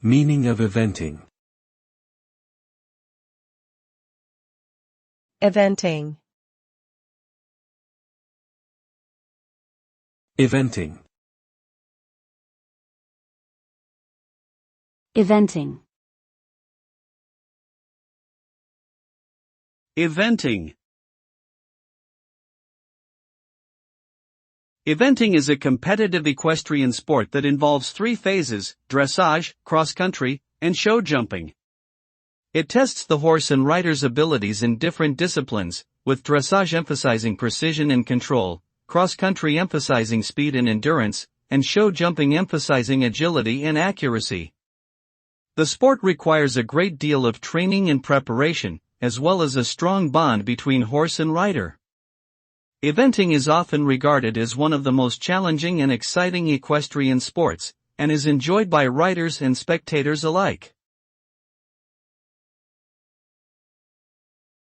Meaning of eventing. Eventing. Eventing. Eventing. Eventing. Eventing is a competitive equestrian sport that involves three phases: dressage, cross-country, and show jumping. It tests the horse and rider's abilities in different disciplines, with dressage emphasizing precision and control, cross-country emphasizing speed and endurance, and show jumping emphasizing agility and accuracy. The sport requires a great deal of training and preparation, as well as a strong bond between horse and rider. Eventing is often regarded as one of the most challenging and exciting equestrian sports, and is enjoyed by riders and spectators alike.